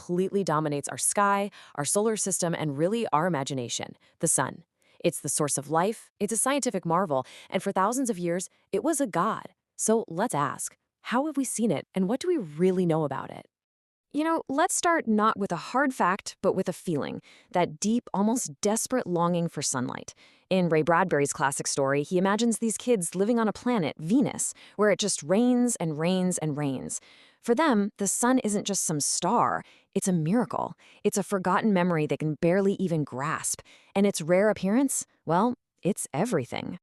completely dominates our sky, our solar system, and really our imagination, the sun. It's the source of life, it's a scientific marvel, and for thousands of years, it was a god. So let's ask, how have we seen it, and what do we really know about it? Let's start not with a hard fact, but with a feeling, that deep, almost desperate longing for sunlight. In Ray Bradbury's classic story, he imagines these kids living on a planet, Venus, where it just rains and rains and rains. For them, the sun isn't just some star, it's a miracle. It's a forgotten memory they can barely even grasp. And its rare appearance, well, it's everything.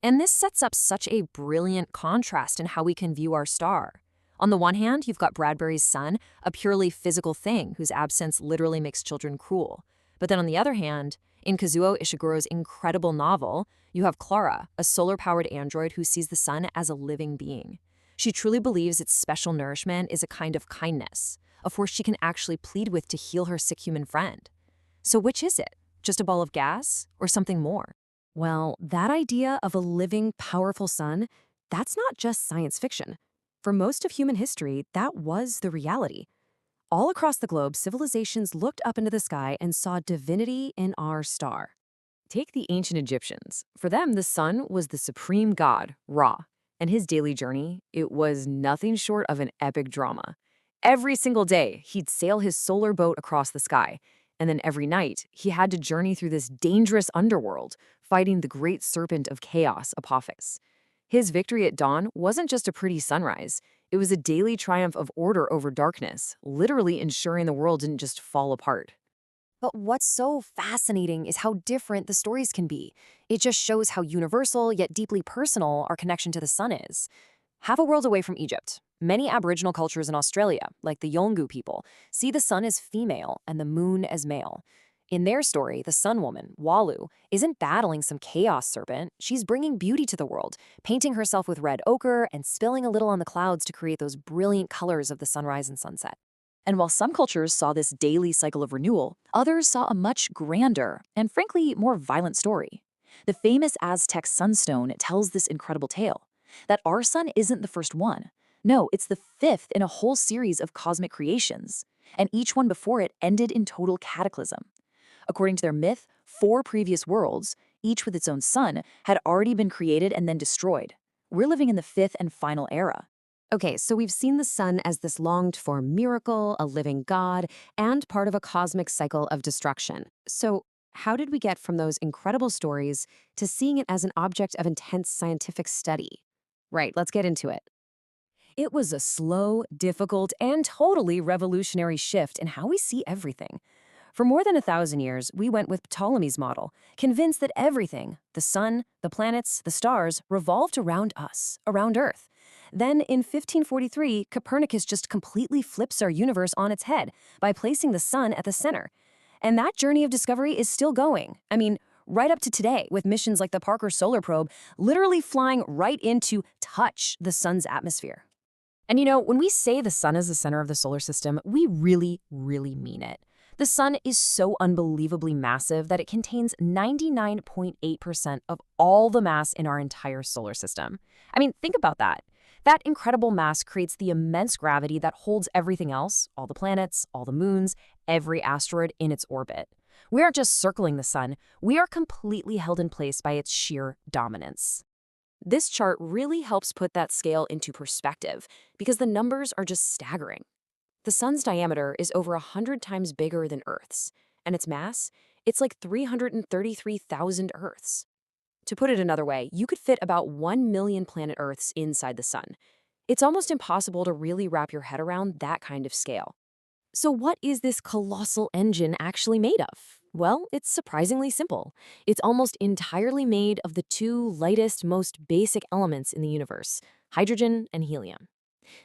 And this sets up such a brilliant contrast in how we can view our star. On the one hand, you've got Bradbury's sun, a purely physical thing whose absence literally makes children cruel. But then on the other hand, in Kazuo Ishiguro's incredible novel, you have Clara, a solar-powered android who sees the sun as a living being. She truly believes its special nourishment is a kind of kindness, a force she can actually plead with to heal her sick human friend. So which is it? Just a ball of gas or something more? Well, that idea of a living, powerful sun, that's not just science fiction. For most of human history, that was the reality. All across the globe, civilizations looked up into the sky and saw divinity in our star. Take the ancient Egyptians. For them, the sun was the supreme god, Ra, and his daily journey, it was nothing short of an epic drama. Every single day, he'd sail his solar boat across the sky, and then every night, he had to journey through this dangerous underworld, fighting the great serpent of chaos, Apophis. His victory at dawn wasn't just a pretty sunrise. It was a daily triumph of order over darkness, literally ensuring the world didn't just fall apart. But what's so fascinating is how different the stories can be. It just shows how universal yet deeply personal our connection to the sun is. Half a world away from Egypt, many Aboriginal cultures in Australia, like the Yolngu people, see the sun as female and the moon as male. In their story, the Sun Woman, Walu, isn't battling some chaos serpent. She's bringing beauty to the world, painting herself with red ochre and spilling a little on the clouds to create those brilliant colors of the sunrise and sunset. And while some cultures saw this daily cycle of renewal, others saw a much grander and frankly more violent story. The famous Aztec sunstone tells this incredible tale, that our sun isn't the first one. No, it's the fifth in a whole series of cosmic creations, and each one before it ended in total cataclysm. According to their myth, 4 previous worlds, each with its own sun, had already been created and then destroyed. We're living in the 5th and final era. Okay, so we've seen the sun as this longed-for miracle, a living god, and part of a cosmic cycle of destruction. So how did we get from those incredible stories to seeing it as an object of intense scientific study? Right, let's get into it. It was a slow, difficult, and totally revolutionary shift in how we see everything. For more than 1,000 years, we went with Ptolemy's model, convinced that everything, the sun, the planets, the stars, revolved around us, around Earth. Then, in 1543, Copernicus just completely flips our universe on its head by placing the sun at the center. And that journey of discovery is still going. I mean, right up to today, with missions like the Parker Solar Probe literally flying right in to touch the sun's atmosphere. And when we say the sun is the center of the solar system, we really, really mean it. The sun is so unbelievably massive that it contains 99.8% of all the mass in our entire solar system. I mean, think about that. That incredible mass creates the immense gravity that holds everything else, all the planets, all the moons, every asteroid in its orbit. We aren't just circling the sun, we are completely held in place by its sheer dominance. This chart really helps put that scale into perspective because the numbers are just staggering. The sun's diameter is over 100 times bigger than Earth's, and its mass, it's like 333,000 Earths. To put it another way, you could fit about 1 million planet Earths inside the sun. It's almost impossible to really wrap your head around that kind of scale. So what is this colossal engine actually made of? Well, it's surprisingly simple. It's almost entirely made of the 2 lightest, most basic elements in the universe, hydrogen and helium.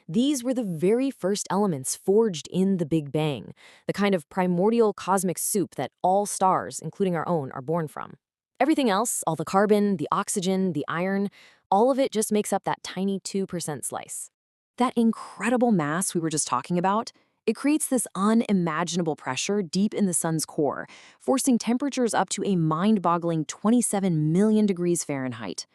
These were the very first elements forged in the Big Bang, the kind of primordial cosmic soup that all stars, including our own, are born from. Everything else, all the carbon, the oxygen, the iron, all of it just makes up that tiny 2% slice. That incredible mass we were just talking about, it creates this unimaginable pressure deep in the sun's core, forcing temperatures up to a mind-boggling 27 million degrees Fahrenheit.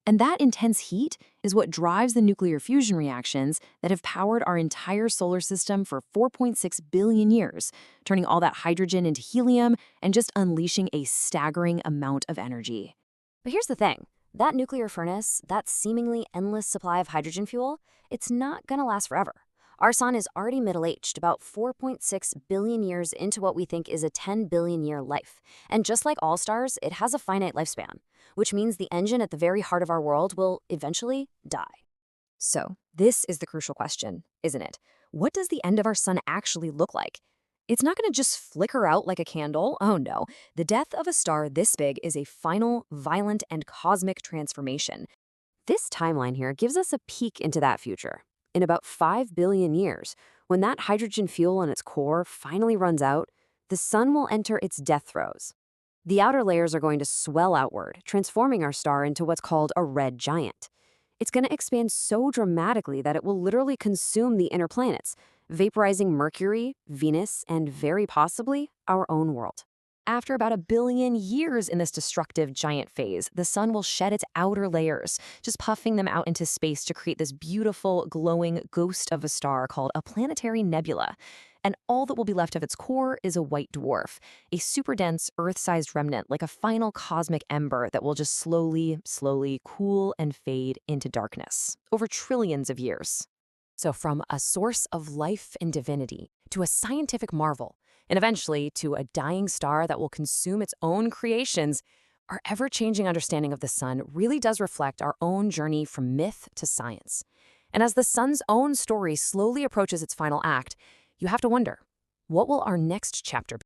And that intense heat is what drives the nuclear fusion reactions that have powered our entire solar system for 4.6 billion years, turning all that hydrogen into helium and just unleashing a staggering amount of energy. But here's the thing. That nuclear furnace, that seemingly endless supply of hydrogen fuel, it's not gonna last forever. Our sun is already middle-aged, about 4.6 billion years into what we think is a 10 billion year life. And just like all stars, it has a finite lifespan, which means the engine at the very heart of our world will eventually die. So, this is the crucial question, isn't it? What does the end of our sun actually look like? It's not going to just flicker out like a candle. Oh no. The death of a star this big is a final, violent, and cosmic transformation. This timeline here gives us a peek into that future. In about 5 billion years, when that hydrogen fuel in its core finally runs out, the sun will enter its death throes. The outer layers are going to swell outward, transforming our star into what's called a red giant. It's going to expand so dramatically that it will literally consume the inner planets, vaporizing Mercury, Venus, and very possibly our own world. After about 1 billion years in this destructive giant phase, the sun will shed its outer layers, just puffing them out into space to create this beautiful, glowing ghost of a star called a planetary nebula. And all that will be left of its core is a white dwarf, a super dense, Earth-sized remnant like a final cosmic ember that will just slowly, slowly cool and fade into darkness over trillions of years. So from a source of life and divinity to a scientific marvel, and eventually to a dying star that will consume its own creations, our ever-changing understanding of the sun really does reflect our own journey from myth to science. And as the sun's own story slowly approaches its final act, you have to wonder, what will our next chapter be?